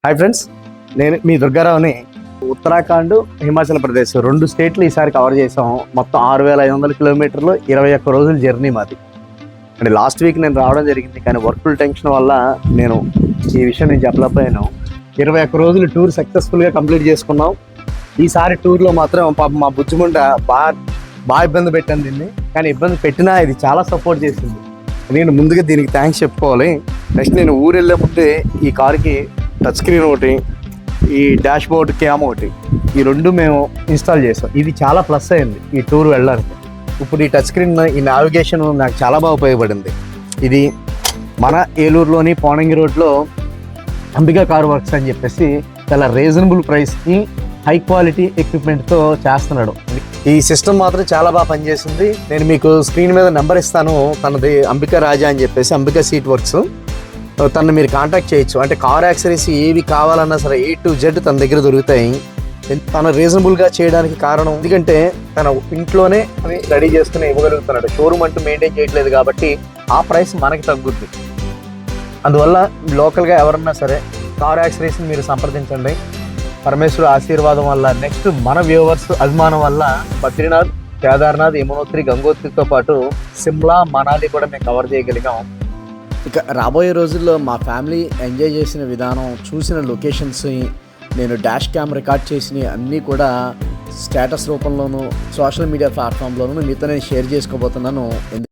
Hi friends, నేను మీ దుర్గారావుని. ఉత్తరాఖండ్, హిమాచల్ ప్రదేశ్ 2 స్టేట్లు ఈసారి cover చేసాం. మొత్తం 6500 కిలోమీటర్లు, 21 రోజుల జర్నీ మాది. అంటే లాస్ట్ వీక్ నేను రావడం జరిగింది, కానీ వర్కుల్ టెన్షన్ వల్ల నేను ఈ విషయం నేను చెప్పలేకపోయాను. 21 రోజులు టూర్ సక్సెస్ఫుల్గా కంప్లీట్ చేసుకున్నాం. ఈసారి టూర్లో మాత్రం పాపం మా బుజ్జిముండ బాగా ఇబ్బంది పెట్టాను దీన్ని, కానీ ఇబ్బంది పెట్టినా ఇది చాలా సపోర్ట్ చేసింది. నేను ముందుగా దీనికి థ్యాంక్స్ చెప్పుకోవాలి. నెక్స్ట్ నేను ఊరు వెళ్ళే ముందే ఈ కార్కి టచ్ స్క్రీన్ ఒకటి, ఈ డాష్ బోర్డ్ క్యామ్ ఒకటి, ఈ 2 మేము ఇన్స్టాల్ చేసాం. ఇది చాలా ప్లస్ అయింది ఈ టూర్ వెళ్ళడానికి. ఇప్పుడు ఈ టచ్ స్క్రీన్, ఈ నావిగేషన్ నాకు చాలా బాగా ఉపయోగపడింది. ఇది మన ఏలూరులోని పోనంగి రోడ్లో అంబికా కార్ వర్క్స్ అని చెప్పేసి చాలా రీజనబుల్ ప్రైస్కి హై క్వాలిటీ ఎక్విప్మెంట్తో చేస్తున్నాడు. ఈ సిస్టమ్ మాత్రం చాలా బాగా పనిచేసింది. నేను మీకు స్క్రీన్ మీద నెంబర్ ఇస్తాను, తనది అంబికా రాజా అని చెప్పేసి, అంబికా సీట్ వర్క్స్. తను మీరు కాంటాక్ట్ చేయొచ్చు. అంటే కార్ యాక్సరీస్ ఏవి కావాలన్నా సరే A to Z తన దగ్గర దొరుకుతాయి. తను రీజనబుల్గా చేయడానికి కారణం ఎందుకంటే తన ఇంట్లోనే రెడీ చేసుకుని ఇవ్వగలుగుతున్నాడు. షోరూమ్ అంటూ మెయింటైన్ చేయట్లేదు కాబట్టి ఆ ప్రైస్ మనకి తగ్గుద్ది. అందువల్ల లోకల్గా ఎవరన్నా సరే కార్ యాక్సరీస్ని మీరు సంప్రదించండి. పరమేశ్వరు ఆశీర్వాదం వల్ల, నెక్స్ట్ మన వ్యూవర్స్ అభిమానం వల్ల బద్రీనాథ్, కేదార్నాథ్, యమునోత్రి, గంగోత్రితో పాటు సిమ్లా, మనాలి కూడా మేము కవర్ చేయగలిగాం. ఇక రాబోయే రోజుల్లో మా ఫ్యామిలీ ఎంజాయ్ చేసిన విధానం, చూసిన లొకేషన్స్, నేను డాష్ క్యామ్ రికార్డ్ చేసినవి అన్నీ కూడా స్టేటస్ రూపంలోనూ సోషల్ మీడియా ప్లాట్ఫామ్లోనూ మీతో నేను షేర్ చేసుకోబోతున్నాను.